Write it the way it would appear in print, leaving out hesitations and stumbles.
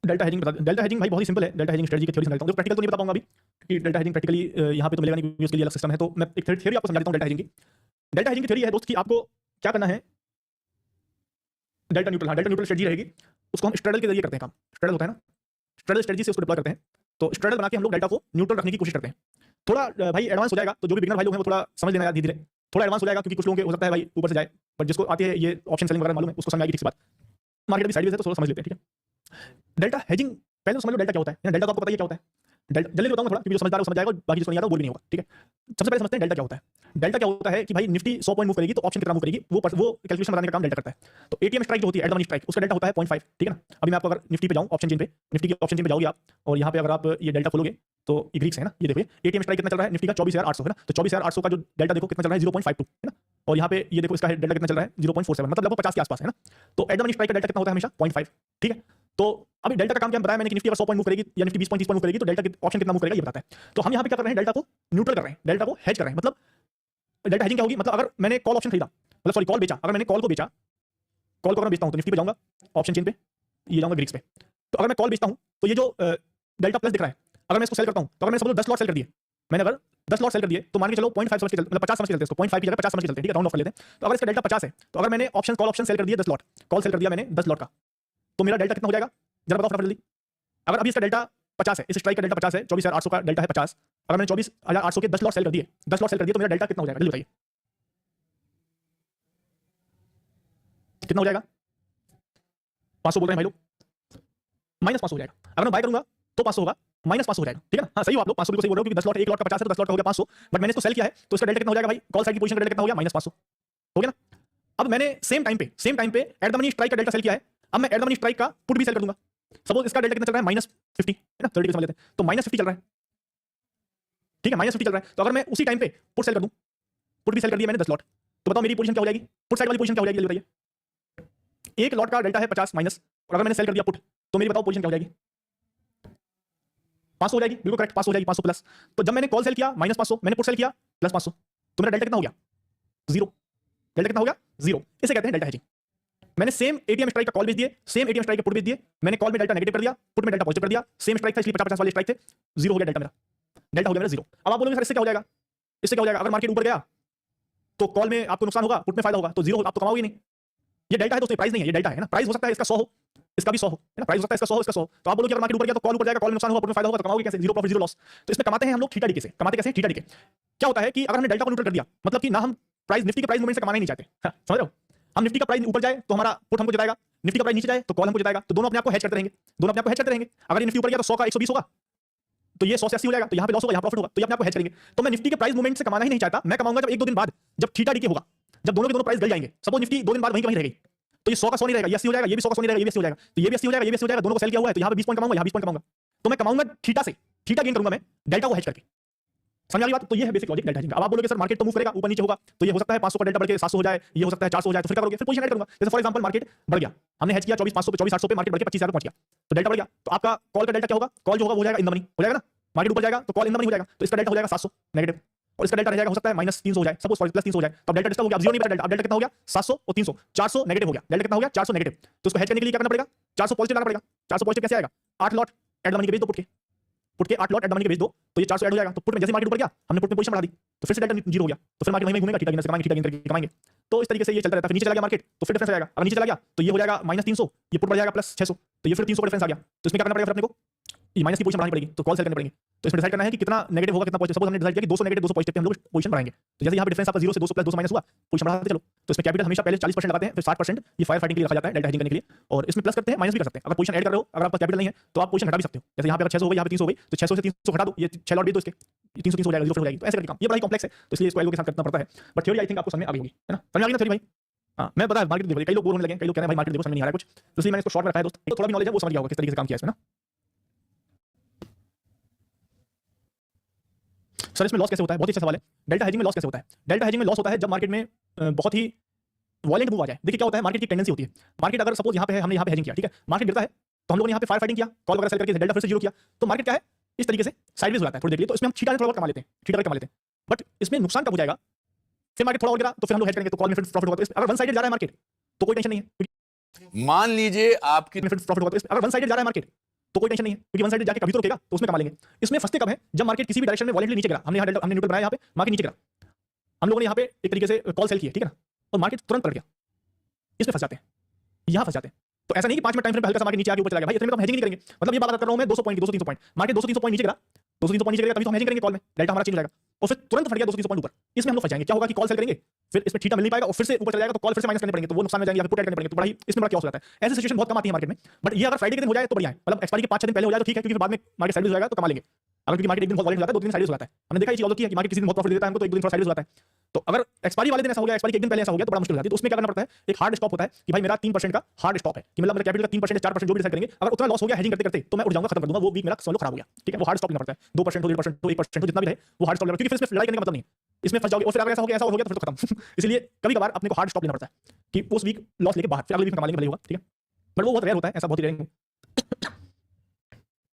Delta hedging बता, delta hedging भाई बहुत ही सिंपल है। डेल्टा हेजिंग स्ट्रेटजी की थ्योरी समझाता हूँ, तो प्रैक्टिकल तो नहीं बता पाऊंगा अभी, क्योंकि डेल्टा हेजिंग प्रैक्टिकली यहाँ पे तो मिलेगा नहीं, क्योंकि उसके लिए अलग सिस्टम है। तो मैं एक थ्योरी आपको समझा देता हूँ डेल्टा हेजिंग की। डेल्टा हेजिंग की थ्योरी है दोस्त कि आपको क्या करना है, डेल्टा न्यूट्रल, हाँ डेल्टा न्यूट्रल स्ट्रेटजी रहेगी, उसको हम स्ट्रेडल के जरिए करते हैं काम। स्ट्रेडल होता है ना, स्ट्रेडल स्ट्रेटजी से उसको डिप्लॉय करते हैं। तो स्ट्रेडल बना के हम लोग डेल्टा को न्यूट्रल रखने की कोशिश करते हैं। थोड़ा भाई एडवांस हो जाएगा, तो जो भी बिगिनर भाई लोग हैं वो थोड़ा समझ लेना यार धीरे धीरे, थोड़ा एडवांस हो जाएगा, क्योंकि कुछ लोगों के हो सकता है भाई ऊपर से जाए, बट जिसको आती है ये ऑप्शन सेलिंग वगैरह मालूम है उसको समझ आएगी ठीक से बात। मार्केट अभी साइडवेज है तो थोड़ा समझ लेते हैं, ठीक है। डेल्टा हेजिंग पहले तो समझ लो डेल्टा क्या होता है। डेल्टा तो आपको पता ही क्या होता है, जल्दी बताऊंगा थोड़ा, क्योंकि जो समझदार है वो समझ जाएगा, बाकी जिसको नहीं आता वो बोल भी नहीं होगा, ठीक है। सबसे पहले समझते हैं डेल्टा क्या होता है। डेल्टा क्या होता है कि भाई निफ्टी 100 पॉइंट मूव करेगी तो ऑप्शन कितना मूव करेगी वो कैलकुलेशन बनाने का काम डेल्टा करता है। तो एटीएम स्ट्राइक जो होती है, एट द मनी स्ट्राइक, उसका डेल्टा होता है 0.5, ठीक है ना। अभी मैं आपको अगर निफ्टी पे जाऊं ऑप्शन चेन पे, निफ्टी के ऑप्शन चेन पे जाओगे आप, और यहाँ पे अगर आप ये डेल्टा खोलोगे तो ये ग्रीक्स है ना, ये देखिए एटीएम स्ट्राइक कितना चल रहा है निफ्टी का 24,800 है ना। तो 24,800 का जो डेल्टा देखो कितना चल रहा है 0.52 है ना, और यहाँ पे ये देखो इसका डेल्टा कितना चल रहा है 0.47, मतलब लगभग 50 के आसपास है ना। तो एट द मनी स्ट्राइक का डेल्टा कितना होता है हमेशा 0.5, ठीक है। तो अभी डेल्टा का काम क्या बताया मैंने कि निफ्टी अगर 100 पॉइंट मूव करेगी या निफ्टी 20 पॉइंट 30 पॉइंट मूव करेगी तो डेल्टा ऑप्शन कितना मूव करेगा ये बताता है। तो हम यहाँ पे क्या कर रहे हैं, डेल्टा को न्यूट्रल कर रहे हैं, डेल्टा को हेज कर रहे हैं। मतलब डेल्टा हेजिंग क्या होगी, मतलब अगर मैंने कॉल ऑप्शन खरीदा, मतलब सॉरी कॉल बेचा, अगर मैंने कॉल को बेचा, कॉल को अगर बेचता हूं तो निफ्टी पे जाऊंगा ऑप्शन चेन पे, ये जाऊंगा ग्रीक्स पे। तो अगर मैं कॉल बेचता हूं तो ये जो डेल्टा प्लस दिख रहा है, अगर मैं इसको सेल करता हूं तो अगर मैंने समझ लो 10 लॉट सेल कर दिए, मैंने अगर 10 लॉट सेल कर दिए तो मान के चलो 0.5 समझ के मतलब 50 समझ के चलते हैं, इसको 0.5 की जगह 50 समझ के चलते हैं, ठीक है, राउंड ऑफ कर लेते हैं। तो अगर इसका डेल्टा 50 है तो अगर मैंने ऑप्शन कॉल ऑप्शन सेल कर दिया 10 लॉट, कॉल सेल कर दिया मैंने 10 लॉट का, तो मेरा डेल्टा कितना हो जाएगा जरा बताओ फटाफट जल्दी। अगर अभी इसका डेल्टा 50 है, इस स्ट्राइक का डेल्टा 50 है, 24,800 का डेल्टा है 50, अगर मैंने 24,800 के 10 लॉट सेल कर दिए, 10 लॉट सेल कर दिए तो मेरा डेल्टा कितना हो जाएगा जल्दी बताइए, कितना हो जाएगा। 500 बोल रहे हैं भाई लोग, -500 हो जाएगा। अगर मैं बाय करूंगा तो 500 होगा, -500 हो जाएगा, ठीक है ना। हाँ सही हो आप लोग, 500 बिल्कुल सही बोल रहे हो, क्योंकि 10 लॉट, एक लॉट का 50 है तो 10 लॉट का हो गया 500, बट मैंने इसको सेल किया है तो इसका डेल्टा कितना हो जाएगा भाई, कॉल साइड की पोजीशन का डेल्टा कितना हो गया -500 हो गया ना। अब मैंने सेम टाइम पे एट द मनी स्ट्राइक का डेल्टा सेल किया है, अब मैं एट द मनी स्ट्राइक का पुट भी सेल कर दूंगा। सपोज इसका डेल्टा कितना चल रहा है -50 है ना, 30 समझ लेते हैं, तो -50 चल रहा है, ठीक है, -50 चल रहा है। तो अगर मैं उसी टाइम पे पुट सेल कर दूं, पुट भी सेल कर दिया मैंने 10 लॉट, तो बताओ मेरी पोजीशन क्या हो जाएगी, पुट साइड वाली पोजीशन क्या हो जाएगी जल्दी बताइए। एक लॉट का डेल्टा है 50 माइनस, और अगर मैंने सेल कर दिया पुट, तो मेरी बताओ पोजीशन क्या हो जाएगी, 500 हो जाएगी, बिल्कुल करेक्ट, 500 हो जाएगी, 500 प्लस। तो जब मैंने कॉल सेल किया -500, मैंने पुट सेल किया +500, तो मेरा डेल्टा कितना हो गया 0, डेल्टा कितना हो गया 0। इसे कहते हैं डेल्टा हेजिंग। मैंने सेम एटीएम स्ट्राइक का कॉल बेच दिए, सेम एटीएम स्ट्राइक के पुट बेच दिए, मैंने कॉल में डेल्टा नेगेटिव कर दिया, पुट में डेल्टा पॉजिटिव कर दिया, सेम स्ट्राइक था इसलिए 50-50 वाले स्ट्राइक थे, 0 हो गया डेल्टा मेरा, डेल्टा हो गया मेरा 0। अब आप बोलोगे सर इससे क्या हो जाएगा, इससे क्या हो जाएगा, अगर मार्केट ऊपर गया तो कॉल में आपको नुकसान होगा, पुट में फायदा होगा, तो 0 आप तो कमाओगे नहीं। ये डेल्टा है दोस्तों, प्राइस नहीं है, ये डेल्टा है ना, प्राइस हो सकता है इसका 100 हो, इसका भी 100 हो, है ना, प्राइस हो सकता है इसका 100 हो, इसका 100। तो आप बोलोगे अगर मार्केट ऊपर गया तो कॉल ऊपर जाएगा, कॉल में नुकसान होगा, पुट में फायदा होगा, तो कमाओगे कैसे, 0 प्रॉफिट 0 लॉस। तो इसमें कमाते हैं हम लोग थीटा डी के से, कमाते कैसे थीटा डी के। क्या होता है कि अगर हमने डेल्टा को न्यूट्रल कर दिया, मतलब कि ना हम प्राइस निफ्टी के प्राइस मूवमेंट से कमाना ही नहीं चाहते, समझ रहे हो। हम निफ्टी का प्राइस ऊपर जाए तो हमारा पुट हमको जिताएगा, निफ्टी का प्राइस नीचे जाए तो कॉल हमको जिताएगा, तो दोनों अपने आप को हेज करते रहेंगे, दोनों अपने आप को हेज करते रहेंगे। अगर ये निफ्टी ऊपर गया तो 100 का 120 होगा, तो ये 100 से 80 हो जाएगा, तो यहाँ पे लॉस होगा, यहाँ प्रॉफिट होगा, तो ये अपने आप को हेज करेंगे। तो मैं निफ्टी के प्राइस मूवमेंट से कमाना ही नहीं चाहता, मैं कमाऊंगा जब 1-2 दिन बाद, जब थीटा डी के होगा, जब दोनों के दोनों प्राइस गल जाएंगे। सपोज निफ्टी 2 दिन बाद वहीं का वहीं रह गई, तो ये 100 का 100 नहीं रहेगा, ये 80 हो जाएगा, ये भी 100 का 100 नहीं रहेगा, ये भी 80 हो जाएगा, तो ये भी 80 हो जाएगा, ये भी 80 हो जाएगा, दोनों को सेल किया हुआ है, तो यहाँ पे 20 पॉइंट कमाऊंगा, यहाँ 20 पॉइंट कमाऊंगा। तो मैं कमाऊंगा थीटा से, थीटा गेन करूंगा मैं डेल्टा को हेज करके, समझ आ रही बात। तो ये है बेसिक लॉजिक डेल्टा हेजिंग का। अब आप बोलोगे सर मार्केट तो मूव करेगा, ऊपर नीचे होगा, तो ये हो सकता है 500 का डेल्टा बढ़ के 700 हो जाए, ये हो सकता है 400 हो जाए, तो फिर क्या करोगे, फिर पोजीशन ऐड करूंगा। जैसे फॉर एग्जांपल मार्केट बढ़ गया, हमने हेज किया 24,500 पे, 24,800 पे, मार्केट बढ़ के 25,000 पे पहुंच गया, तो डेल्टा बढ़ गया, तो आपका कॉल का डेल्टा क्या होगा, कॉल जो होगा वो हो जाएगा इन द मनी, हो जाएगा ना। मार्केट ऊपर जाएगा तो कॉल इन द मनी हो जाएगा, तो इसका डेल्टा हो जाएगा 700 नेगेटिव, और इसका डेल्टा रह जाएगा हो सकता है -300 हो जाए, सपोज सॉरी +300 हो जाए, तो डेल्टा डिस्टर्ब हो गया, अब 0 नहीं बचा डेल्टा, अब डेल्टा कितना हो गया 700 और 300, 400 नेगेटिव हो गया, डेल्टा कितना हो गया 400 नेगेटिव। तो उसको हेज करने के लिए क्या करना पड़ेगा, 400 पॉजिटिव लाना पड़ेगा। 400 पॉजिटिव कैसे आएगा, 8 लॉट एट द मनी के बेच दो, पुट के 8 लॉट एट द मनी के बेच दो, तो ये 400 ऐड हो जाएगा। तो पुट में जैसे मार्केट ऊपर गया, हमने पुट में पोजीशन बढ़ा दी, तो फिर से डेल्टा 0 हो गया, तो फिर मार्केट वहीं घूमेगा, थीटा गेन से कमाएंगे, थीटा गेन करके कमाएंगे। तो इस तरीके से ये चलता रहता है। फिर नीचे चला गया मार्केट तो फिर डिफरेंस आ जाएगा, अगर नीचे चला गया तो ये हो जाएगा -300, ये पुट बढ़ जाएगा +600, तो ये फिर 300 का डिफरेंस आ गया। तो इसमें क्या करना पड़ेगा फिर अपने को, ये माइनस की पोजीशन बढ़ानी पड़ेगी, तो कॉल सेल करने पड़ेंगे। तो इसमें डिसाइड करना है कि कितना नेगेटिव होगा कितना पॉजिटिव। सपोज हमने डिसाइड किया कि 200 नेगेटिव 200 पॉजिटिव पे हम लोग पोजीशन बढ़ाएंगे, तो जैसे यहाँ पे डिफरेंस आपका 0 से 200 + 200 माइनस हुआ, पोजीशन बढ़ाते चलो। तो इसमें कैपिटल हमेशा पहले 40% लगाते हैं, फिर 60% ये फायर फाइटिंग के लिए रखा जाता है, डेल्टा हेजिंग करने के लिए, और इसमें प्लस करते हैं, माइनस भी कर सकते हैं। अगर पोजीशन ऐड कर रहे हो, अगर आपका कैपिटल नहीं है तो आप पोजीशन घटा भी सकते हो। जैसे यहाँ पे अगर 600 हो गई, यहाँ पे 300 हो गई, तो 600 से 300 घटा दो, ये 6 लॉट भी दो इसके, 300 हो जाएगा, 0 हो जाएगी। तो ऐसे करके काम, ये बड़ा कॉम्प्लेक्स है, तो इसलिए इसको एल्गो के साथ करना पड़ता है, बट थ्योरी आई थिंक आपको समझ में आ गई होगी, है ना, समझ में आ गई ना थ्योरी भाई। हाँ मैं पता है मार्केट देखो, कई लोग बोल होने लगे, कई लोग कह रहे हैं भाई मार्केट देखो समझ नहीं आ रहा है कुछ, तो इसलिए मैंने इसको शॉर्ट में रखा है दोस्त, तो थोड़ा भी नॉलेज है वो समझ गया होगा किस तरीके से काम किया इसमें ना। सर इसमें लॉस कैसे होता है, बहुत ही अच्छा सवाल है। डेल्टा हेजिंग में लॉस कैसे होता है, डेल्टा हेजिंग में लॉस होता है जब मार्केट में बहुत ही वॉलेंट मूव आ जाए। देखिए क्या होता है, मार्केट की टेंडेंसी होती है, मार्केट अगर सपोज यहाँ पे है, हमने यहाँ पे हेजिंग किया, ठीक है, मार्केट गिरता है तो हम लोगों ने यहाँ पे फायर फाइटिंग किया, कॉल वगैरह सेल करके डेल्टा फिर से 0 किया, तो मार्केट क्या है इस तरीके से साइडवेज हो जाता है थोड़ी देर के लिए, तो इसमें हम थीटा थोड़ा बहुत कमा लेते हैं, थीटा कमा लेते हैं, बट इसमें नुकसान कब हो जाएगा, फिर मार्केट थोड़ा और गिरा तो फिर हम लोग हेज करेंगे, तो कॉल में फिर प्रॉफिट होगा। तो अगर वन साइडेड जा रहा है मार्केट तो कोई टेंशन नहीं है, मान लीजिए आपकी प्रॉफिट होगा। तो अगर वन साइडेड जा रहा है मार्केट तो कोई टेंशन नहीं है, क्योंकि वन साइड जाके कभी तो रुकेगा, तो उसमें कमा लेंगे। इसमें फंसते कब है, जब मार्केट किसी भी डायरेक्शन में वॉलेटली नीचे गिरा, हमने न्यूट्रल बनाया, यहाँ पे मार्केट नीचे गिरा, हम लोगों ने यहाँ पे एक तरीके से कॉल सेल की है, ठीक है ना, और मार्केट तुरंत पलट गया, इसमें फंस जाते हैं, यहाँ फंस जाते हैं। तो ऐसा नहीं कि 5 मिनट टाइम फ्रेम पे हल्का सा मार्केट नीचे आके ऊपर चला गया, भाई इतने में तो हम हेजिंग नहीं करेंगे। मतलब ये बात कर रहा हूं मैं 200 पॉइंट 200-300 पॉइंट, मार्केट 200-300 पॉइंट नीचे गिरा, 200-300 पॉइंट नीचे गिरा, तभी तो हम हेजिंग करेंगे कॉल में, डेल्टा हमारा चेंज हो जाएगा, और फिर तुरंत फट गया 200-300 पॉइंट ऊपर, इसमें हम लोग फंस जाएंगे। क्या होगा कि कॉल सेल करेंगे, फिर इसमें थीटा मिल नहीं पाएगा, और फिर से ऊपर चला जाएगा, तो कॉल फिर से माइनस करने पड़ेंगे, तो वो नुकसान में जाएंगे, या फिर पुट ऐड करने पड़ेंगे, तो बड़ा ही इसमें बड़ा क्या हो जाता है। ऐसी सिचुएशन बहुत कम आती है मार्केट में, बट ये अगर फ्राइडे के दिन हो जाए तो बढ़िया है, मतलब एक्सपायरी के 5-6 दिन पहले हो जाए तो ठीक है, क्योंकि बाद में मार्केट साइड हो जाएगा तो कमा लेंगे। अगर क्योंकि मार्केट एक दिन बहुत वॉलेटाइल जाता है, 2 दिन साइड हो जाता है, हमने देखा ये चीज होती है कि मार्केट किसी दिन बहुत प्रॉफिट देता है हमको, तो एक दिन थोड़ा साइड हो जाता है। तो अगर एक्सपायरी वाले दिन ऐसा हो गया, एक्सपायरी के एक दिन पहले ऐसा हो गया, तो बड़ा मुश्किल हो जाती है। तो उसमें क्या करना पड़ता है, एक हार्ड स्टॉप होता है कि भाई मेरा 3% का हार्ड स्टॉप है, कि मतलब मेरे कैपिटल का 3% 4% जो भी डिसाइड करेंगे, अगर उतना लॉस हो गया हेजिंग करते करते, तो मैं उठ जाऊंगा, खत्म कर दूंगा, वो वीक मेरा समझ लो खराब हो गया, ठीक है। वो हार्ड स्टॉप लेना पड़ता है, 2% हो 1% हो 1% हो, जितना भी रहे वो हार्ड स्टॉप लेना, क्योंकि फिर इसमें लड़ाई करने का मतलब नहीं है, इसमें फंस जाओगे, और फिर अगर ऐसा हो गया तो फिर तो खत्म। इसलिए कभी कभार अपने को हार्ड स्टॉप लेना पड़ता है कि उस वीक लॉस लेके बाहर, फिर अगले वीक में कमा लेंगे, भले होगा, ठीक है, बट वो बहुत रेयर होता है, ऐसा बहुत ही रेयर।